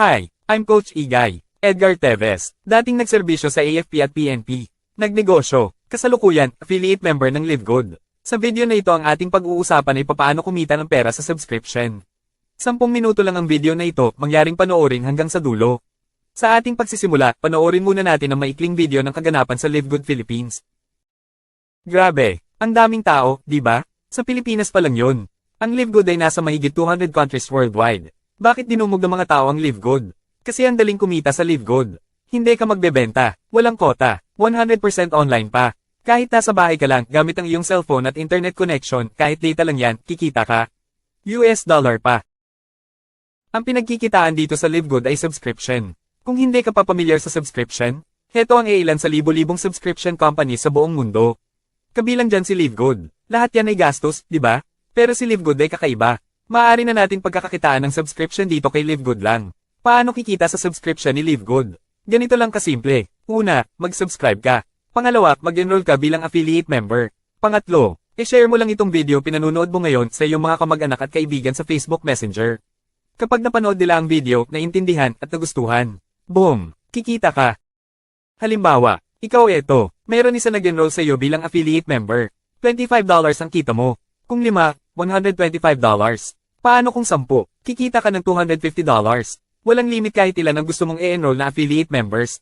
Hi, I'm Coach Igay, Edgar Teves, dating nagserbisyo sa AFP at PNP. Nagnegosyo, kasalukuyan, affiliate member ng LiveGood. Sa video na ito ang ating pag-uusapan ay papaano kumita ng pera sa subscription. 10 minuto lang ang video na ito, mangyaring panoorin hanggang sa dulo. Sa ating pagsisimula, panoorin muna natin ang maikling video ng kaganapan sa LiveGood Philippines. Grabe, ang daming tao, di ba? Sa Pilipinas pa lang yun. Ang LiveGood ay nasa mahigit 200 countries worldwide. Bakit dinumog ng mga tao ang LiveGood? Kasi ang daling kumita sa LiveGood. Hindi ka magbebenta, walang kota, 100% online pa. Kahit nasa bahay ka lang, gamit ang iyong cellphone at internet connection, kahit data lang yan, kikita ka. US dollar pa. Ang pinagkikitaan dito sa LiveGood ay subscription. Kung hindi ka pa pamilyar sa subscription, heto ang ilan sa libo-libong subscription company sa buong mundo. Kabilang dyan si LiveGood. Lahat yan ay gastos, di ba? Pero si LiveGood ay kakaiba. Maaari na nating pagkakakitaan ng subscription dito kay LiveGood lang. Paano kikita sa subscription ni LiveGood? Ganito lang kasimple. Una, mag-subscribe ka. Pangalawa, mag-enroll ka bilang affiliate member. Pangatlo, i-share mo lang itong video pinanonood mo ngayon sa iyong mga kamag-anak at kaibigan sa Facebook Messenger. Kapag napanood nila ang video, naintindihan at nagustuhan, boom, kikita ka. Halimbawa, ikaw eto, mayroon isa nag-enroll sa iyo bilang affiliate member. $25 ang kita mo. Kung 5, $125. Paano kung 10? Kikita ka ng $250. Walang limit kahit ilan ang gusto mong i-enroll na affiliate members.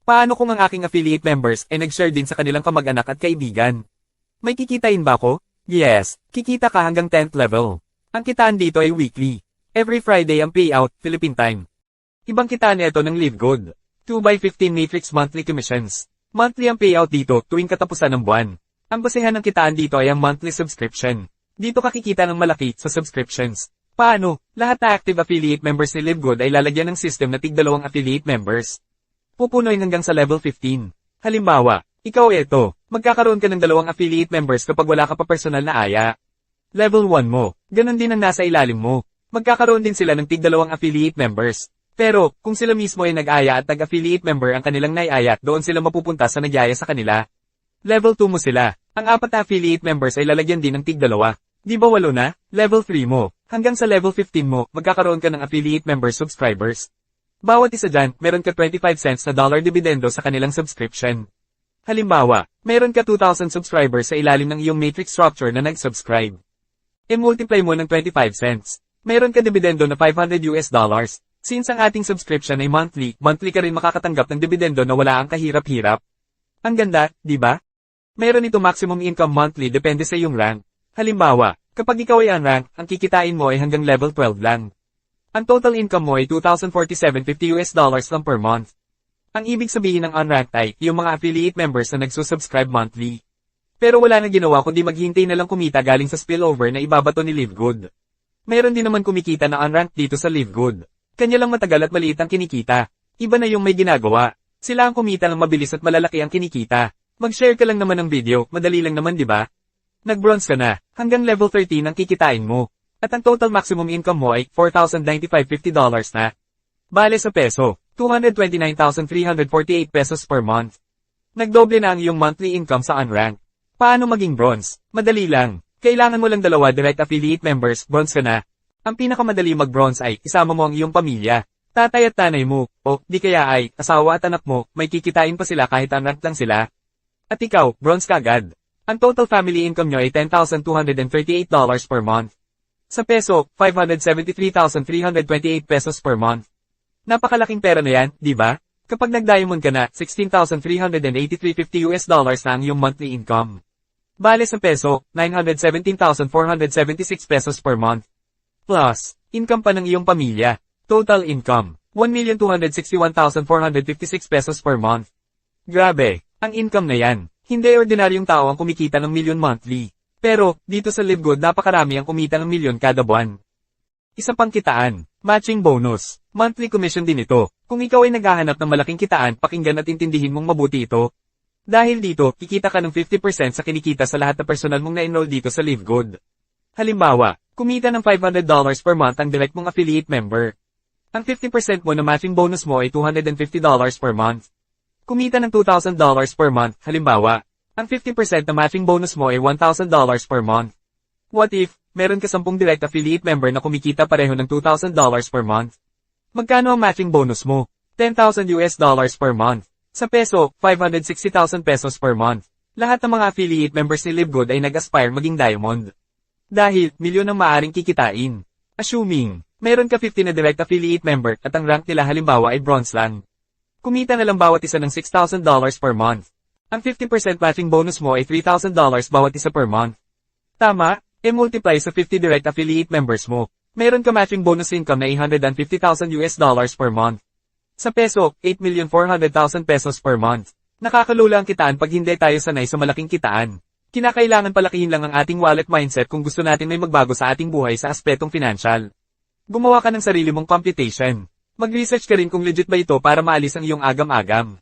Paano kung ang aking affiliate members ay nag-share din sa kanilang kamag-anak at kaibigan? May kikitain ba ako? Yes, kikita ka hanggang 10th level. Ang kitaan dito ay weekly. Every Friday ang payout, Philippine time. Ibang kitaan nito ng LiveGood. 2x15 matrix monthly commissions. Monthly ang payout dito tuwing katapusan ng buwan. Ang basehan ng kitaan dito ay ang monthly subscription. Dito ka kikita ng malaki sa subscriptions. Paano? Lahat na active affiliate members ni LiveGood ay lalagyan ng system na tig-2 affiliate members. Pupunoy hanggang sa level 15. Halimbawa, ikaw eto, magkakaroon ka ng 2 affiliate members kapag wala ka pa personal na aya. Level 1 mo, ganun din ang nasa ilalim mo. Magkakaroon din sila ng tig-2 affiliate members. Pero, kung sila mismo ay nag-aya at nag-affiliate member ang kanilang nai-aya, doon sila mapupunta sa nag-aya sa kanila. Level 2 mo sila. Ang 4 na affiliate members ay lalagyan din ng tig-2. Di ba 8 na? Level 3 mo. Hanggang sa level 15 mo, magkakaroon ka ng affiliate member subscribers. Bawat isa dyan, meron ka 25 cents na dollar dividendo sa kanilang subscription. Halimbawa, meron ka 2,000 subscribers sa ilalim ng iyong matrix structure na nag-subscribe. I-multiply mo ng 25 cents. Meron ka dividendo na $500. Since ang ating subscription ay monthly ka rin makakatanggap ng dividendo na wala ang kahirap-hirap. Ang ganda, di ba? Meron ito maximum income monthly depende sa iyong rank. Halimbawa, kapag ikaw ay unrank, ang kikitain mo ay hanggang level 12 lang. Ang total income mo ay $2,047.50 lang per month. Ang ibig sabihin ng unranked ay, yung mga affiliate members na nagsusubscribe monthly. Pero wala na ginawa kundi maghintay na lang kumita galing sa spillover na ibabato ni LiveGood. Meron din naman kumikita na unranked dito sa LiveGood. Kanya lang matagal at maliit ang kinikita. Iba na yung may ginagawa. Sila ang kumita ng mabilis at malalaki ang kinikita. Mag-share ka lang naman ng video, madali lang naman di ba? Nag-bronze ka na, hanggang level 13 ang kikitain mo. At ang total maximum income mo ay $4,095.50 na. Bale sa peso, 229,348 pesos per month. Nagdoble na ang iyong monthly income sa unrank. Paano maging bronze? Madali lang. Kailangan mo lang 2 direct affiliate members, bronze ka na. Ang pinakamadali mag-bronze ay isama mo ang iyong pamilya. Tatay at tanay mo, o di kaya ay asawa at anak mo, may kikitain pa sila kahit unranked lang sila. At ikaw, bronze ka agad. Ang total family income nyo ay $10,238 per month. Sa peso, 573,328 pesos per month. Napakalaking pera na yan, di ba? Kapag nag-diamond ka na, $16,383.50 na ang iyong monthly income. Bale sa peso, 917,476 pesos per month. Plus, income pa ng iyong pamilya. Total income, 1,261,456 pesos per month. Grabe, ang income na yan. Hindi ordinaryong tao ang kumikita ng milyon monthly. Pero, dito sa LiveGood napakarami ang kumita ng milyon kada buwan. Isa pang kitaan, matching bonus. Monthly commission din ito. Kung ikaw ay naghahanap ng malaking kitaan, pakinggan at intindihin mong mabuti ito. Dahil dito, kikita ka ng 50% sa kinikita sa lahat na personal mong na-enroll dito sa LiveGood. Halimbawa, kumita ng $500 per month ang direct mong affiliate member. Ang 50% mo na matching bonus mo ay $250 per month. Kumita ng $2,000 per month, halimbawa, ang 50% na matching bonus mo ay $1,000 per month. What if, meron ka 10 direct affiliate member na kumikita pareho ng $2,000 per month? Magkano ang matching bonus mo? 10,000 US dollars per month. Sa peso, 560,000 pesos per month. Lahat ng mga affiliate members ni LiveGood ay nag-aspire maging diamond. Dahil, milyon ang maaring kikitain. Assuming, meron ka 50 na direct affiliate member at ang rank nila halimbawa ay bronze lang. Kumita na lang bawat isa ng $6,000 per month. Ang 50% matching bonus mo ay $3,000 bawat isa per month. Tama, multiply sa 50 direct affiliate members mo. Meron ka matching bonus income na 850,000 US dollars per month. Sa peso, 8,400,000 pesos per month. Nakakalula ang kitaan pag hindi tayo sanay sa malaking kitaan. Kinakailangan palakihin lang ang ating wallet mindset kung gusto natin may magbago sa ating buhay sa aspetong financial. Gumawa ka ng sarili mong computation. Mag-research ka rin kung legit ba ito para maalis ang iyong agam-agam.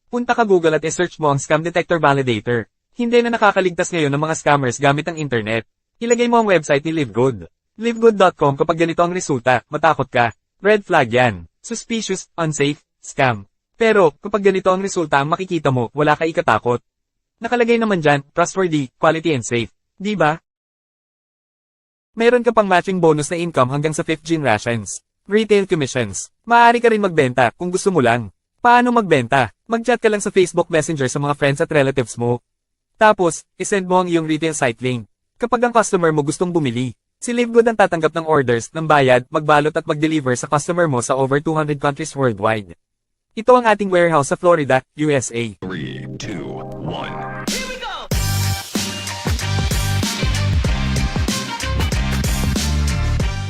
Punta ka Google at i-search mo ang Scam Detector Validator. Hindi na nakakaligtas ngayon ng mga scammers gamit ang internet. Ilagay mo ang website ni LiveGood. LiveGood.com. Kapag ganito ang resulta, matakot ka. Red flag yan. Suspicious, unsafe, scam. Pero, kapag ganito ang resulta ang makikita mo, wala ka ikatakot. Nakalagay naman dyan, trustworthy, quality and safe. Di ba? Meron ka pang matching bonus na income hanggang sa 5th gen rations. Retail commissions. Maaari ka rin magbenta kung gusto mo lang. Paano magbenta? Mag-chat ka lang sa Facebook Messenger sa mga friends at relatives mo. Tapos, isend mo ang iyong retail site link. Kapag ang customer mo gustong bumili, si LiveGood ang tatanggap ng orders, ng bayad, magbalot at mag-deliver sa customer mo sa over 200 countries worldwide. Ito ang ating warehouse sa Florida, USA. 3, 2, 1.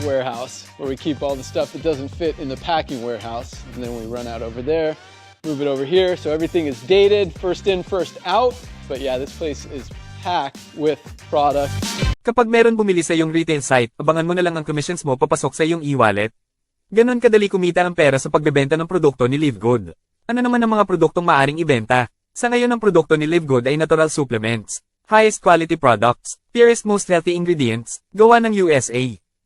Warehouse, where we keep all the stuff that doesn't fit in the packing warehouse, and then we run out over there, move it over here, so everything is dated, first in, first out. But yeah, this place is packed with product. Kapag meron bumili sa iyong retail site, abangan mo na lang ang commissions mo papasok sa iyong e-wallet. Ganon kadali kumita ng pera sa pagbebenta ng produkto ni LiveGood. Ano naman ang mga produktong maaring ibenta? Sa ngayon ang produkto ni LiveGood ay natural supplements, highest quality products, purest most healthy ingredients, gawa ng USA.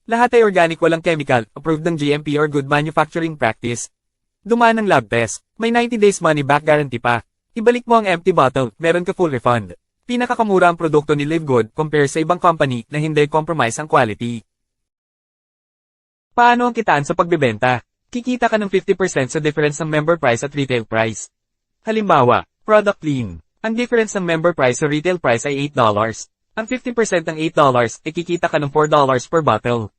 Lahat ay organic, walang chemical, approved ng GMP or good manufacturing practice. Dumaan ng lab test, may 90 days money back guarantee pa. Ibalik mo ang empty bottle, meron ka full refund. Pinakakamura ang produkto ni LiveGood compare sa ibang company na hindi compromise ang quality. Paano ang kitaan sa pagbebenta? Kikita ka ng 50% sa difference ng member price at retail price. Halimbawa, product clean. Ang difference ng member price sa retail price ay $8. Ang 50% ng $8 ay kikita ka ng $4 per bottle.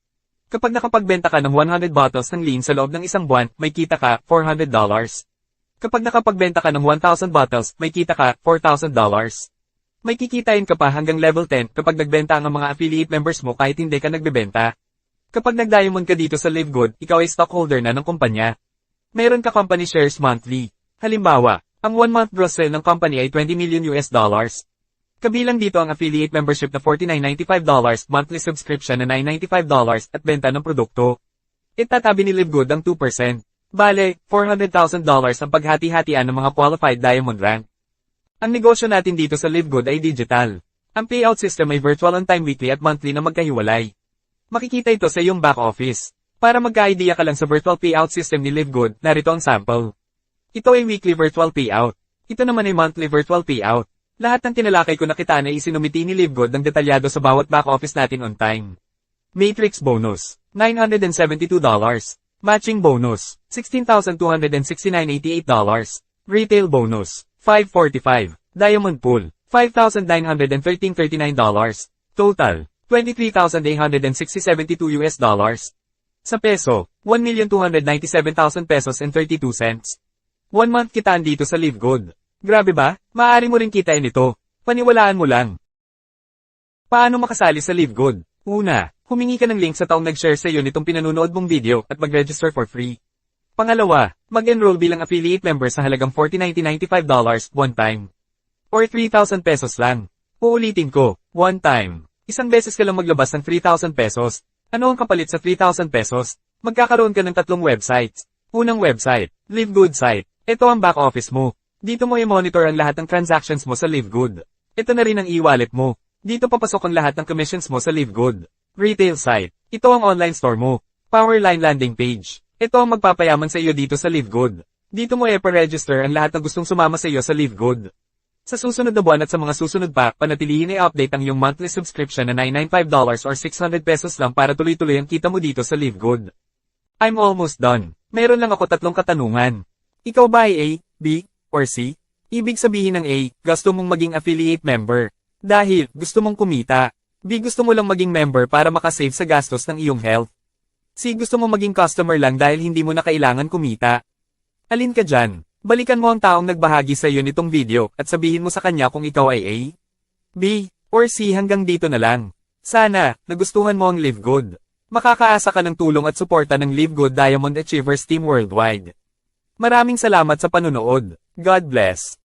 Kapag nakapagbenta ka ng 100 bottles ng lean sa loob ng isang buwan, may kita ka $400. Kapag nakapagbenta ka ng 1,000 bottles, may kita ka $4,000. May kikitain ka pa hanggang level 10 kapag nagbenta ang mga affiliate members mo kahit hindi ka nagbebenta. Kapag nag-diamond ka dito sa LiveGood, ikaw ay stockholder na ng kumpanya. Meron ka company shares monthly. Halimbawa, ang 1-month gross sale ng company ay 20 million US dollars. Kabilang dito ang affiliate membership na $49.95, monthly subscription na $995 at benta ng produkto. Itatabi ni LiveGood ang 2%. Bale, $400,000 ang paghati-hatian ng mga qualified diamond rank. Ang negosyo natin dito sa LiveGood ay digital. Ang payout system ay virtual on-time, weekly at monthly na magkahiwalay. Makikita ito sa iyong back office. Para magka-idea ka lang sa virtual payout system ni LiveGood, narito ang sample. Ito ay weekly virtual payout. Ito naman ay monthly virtual payout. Lahat ng tinalakay ko na kitaan ay isinumiti ni LiveGood ng detalyado sa bawat back office natin on time. Matrix bonus, $972. Matching bonus, $16,269.88. Retail bonus, $545. Diamond pool, $5,913.39. Total, $23,860.72 US dollars. Sa peso, 1,297,000 pesos and 32 cents. 1 month kitaan dito sa LiveGood. Grabe ba? Maaari mo rin kitain ito. Paniwalaan mo lang. Paano makasali sa LiveGood? Una, humingi ka ng link sa taong nag-share sa iyo nitong pinanunood mong video at mag-register for free. Pangalawa, mag-enroll bilang affiliate member sa halagang $40,995 one time. Or 3,000 pesos lang. Uulitin ko, one time. Isang beses ka lang maglabas ng 3,000 pesos. Ano ang kapalit sa 3,000 pesos? Magkakaroon ka ng 3 websites. Unang website, LiveGood site. Ito ang back office mo. Dito mo i-monitor ang lahat ng transactions mo sa LiveGood. Ito na rin ang e-wallet mo. Dito papasok ang lahat ng commissions mo sa LiveGood. Retail site. Ito ang online store mo. Powerline landing page. Ito ang magpapayaman sa iyo dito sa LiveGood. Dito mo i-register ang lahat ng gustong sumama sa iyo sa LiveGood. Sa susunod na buwan at sa mga susunod pa, panatilihin i-update ang iyong monthly subscription na $995 or 600 pesos lang para tuloy-tuloy ang kita mo dito sa LiveGood. I'm almost done. Meron lang ako 3 katanungan. Ikaw ba ay A, B, or C? Ibig sabihin ng A, gusto mong maging affiliate member. Dahil, gusto mong kumita. B, gusto mo lang maging member para makasave sa gastos ng iyong health. C, gusto mo maging customer lang dahil hindi mo na kailangan kumita. Alin ka dyan? Balikan mo ang taong nagbahagi sa iyo nitong video at sabihin mo sa kanya kung ikaw ay A, B, or C. Hanggang dito na lang. Sana, nagustuhan mo ang Live Good. Makakaasa ka ng tulong at suporta ng Live Good Diamond Achievers Team Worldwide. Maraming salamat sa panunood. God bless.